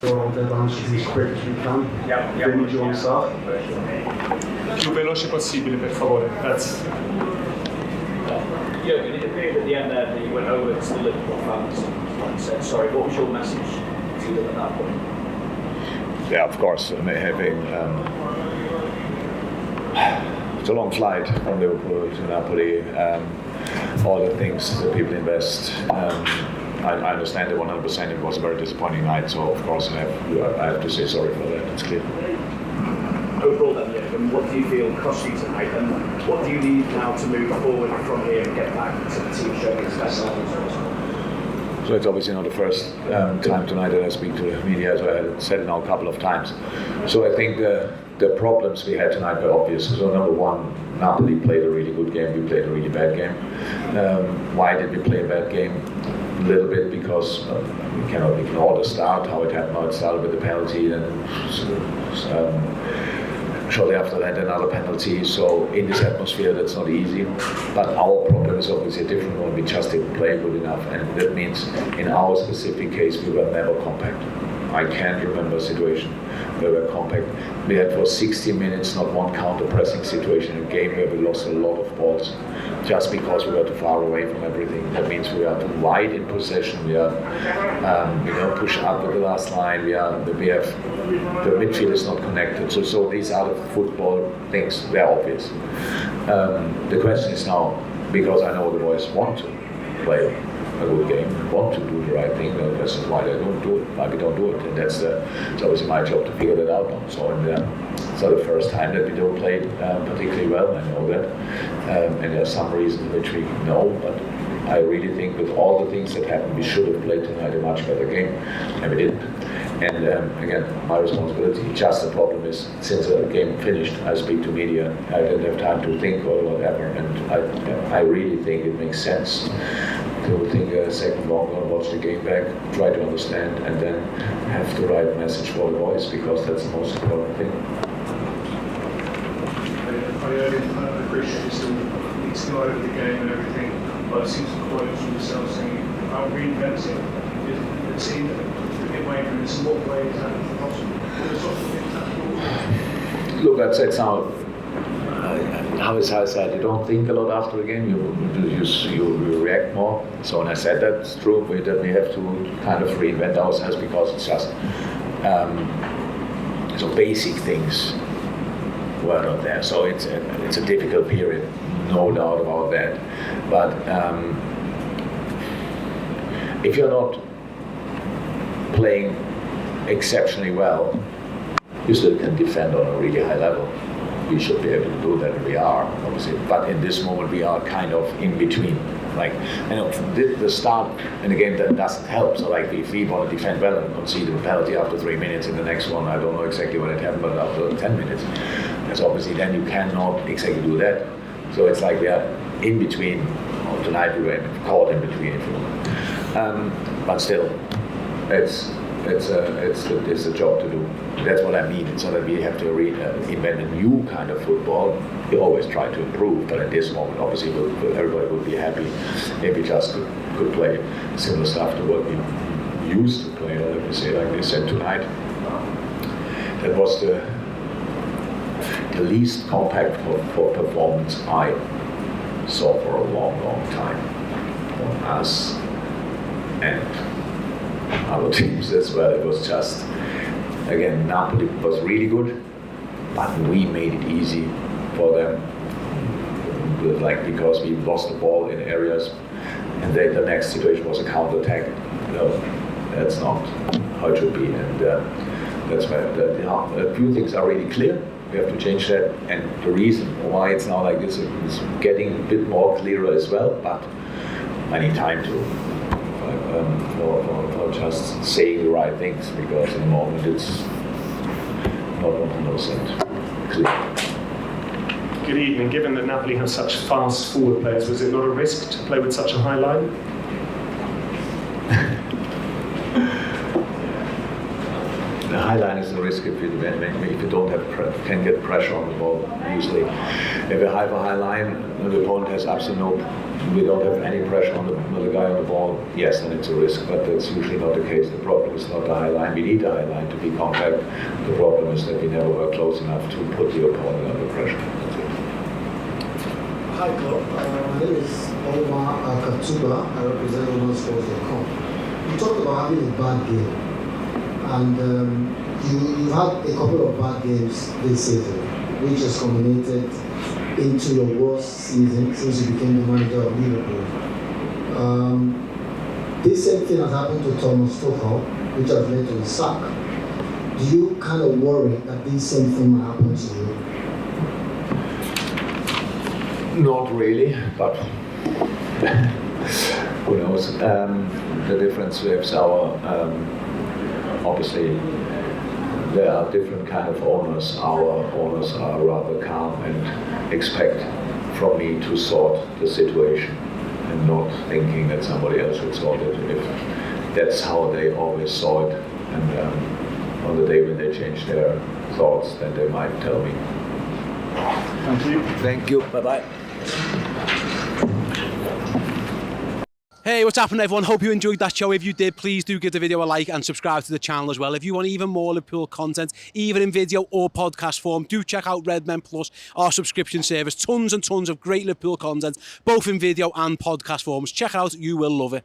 Davanti as quick as we can. Vinny Jones off. Più veloce possibile, per favore. Grazie. Jurgen, it appeared at the end there that you went over to the Liverpool fans and said sorry. What was your message to them at that point? Yeah, of course. It's a long flight from Liverpool to Napoli. All the things that people invest. I understand it 100%. It was a very disappointing night, so of course I have to say sorry for that. It's clear. Overall, then, Jurgen, what do you feel cost you tonight, and what do you need now to move forward from here and get back to the team showing its best levels? So it's obviously not the first time tonight that I speak to the media, as I had said it now a couple of times. So I think the problems we had tonight were obvious. So number one, Napoli played a really good game, we played a really bad game. Why did we play a bad game? A little bit because we cannot ignore the start, how it happened. Now it started with the penalty, and shortly after that another penalty. So in this atmosphere that's not easy. But our problem is obviously a different one. We just didn't play good enough, and that means in our specific case we were never compact. I can't remember a situation where we were compact. We had for 60 minutes not one counter-pressing situation in a game where we lost a lot of balls just because we were too far away from everything. That means we are too wide in possession. We are, push up with the last line. We have the midfield is not connected. So these are the football things. They're obvious. The question is now, because I know the boys want to play a good game, want to do the right thing. The question is why they don't do it, why we don't do it, and it's obviously my job to figure that out now. So it's not the first time that we don't play particularly well. I know that, and there's some reason which we know, but I really think with all the things that happened, we should have played tonight a much better game, and we didn't. And again, my responsibility. Just the problem is, since the game finished, I speak to media. I didn't have time to think or whatever, and I really think it makes sense to think a second longer, watch the game back, try to understand, and then have the right message for the boys, because that's the most important thing. I appreciate you still need to go over the game and everything, but it seems to quote from yourself saying about reinventing the team that get away from this. In what way is that possible? Look, I've said now. How is I said, you don't think a lot after a game, you react more. So when I said that's true, that we have to kind of reinvent ourselves, because it's just so basic things were not there. So it's a difficult period, no doubt about that. But if you're not playing exceptionally well, you still can defend on a really high level. We should be able to do that, and we are, obviously. But in this moment, we are kind of in between. Like, the start in the game that doesn't help. So, like, if we want to defend well and concede a penalty after 3 minutes in the next one, I don't know exactly when it happened, but after 10 minutes, that's obviously then you cannot exactly do that. So it's like we are in between. Or tonight we were caught in between, if you want. But still, it's a job to do. That's what I mean. It's not that we have to invent a new kind of football. We always try to improve, but at this moment, obviously, everybody would be happy if we just could play similar stuff to what we used to play, or let me say like this. And tonight, that was the least compact for performance I saw for a long, long time from us and other teams as well. It was just, again, Napoli was really good, but we made it easy for them, because we lost the ball in areas, and then the next situation was a counter-attack. That's not how it should be, and that's why a few things are really clear. We have to change that, and the reason why it's now like this is getting a bit more clearer as well, but I need time for just saying the right things, because in the moment it's not 100% clear. Good evening. Given that Napoli have such fast forward players, was it not a risk to play with such a high line? The high line is a risk if you don't can get pressure on the ball. Usually, if you have a high line, the opponent has absolutely no we don't have any pressure on the guy on the ball, yes, then it's a risk, but that's usually not the case. The problem is not the high line. We need the high line to be compact. The problem is that we never were close enough to put the opponent under pressure. Hi, Klopp. My name is Omar Katuba. I represent OmarSports.com. You talked about having a bad game, and you've had a couple of bad games this season, which has culminated into your worst season since you became the manager of Liverpool. This same thing has happened to Thomas Tuchel, which has led to his sack. Do you kind of worry that this same thing might happen to you? Not really, but who knows? The difference with our, obviously, there are different kind of owners. Our owners are rather calm and expect from me to sort the situation and not thinking that somebody else should sort it. If that's how they always saw it, and on the day when they change their thoughts, then they might tell me. Thank you. Thank you. Bye-bye. Hey, what's happening, everyone? Hope you enjoyed that show. If you did, please do give the video a like and subscribe to the channel as well. If you want even more Liverpool content, either in video or podcast form, do check out Redmen Plus, our subscription service. Tons and tons of great Liverpool content, both in video and podcast forms. Check it out, you will love it.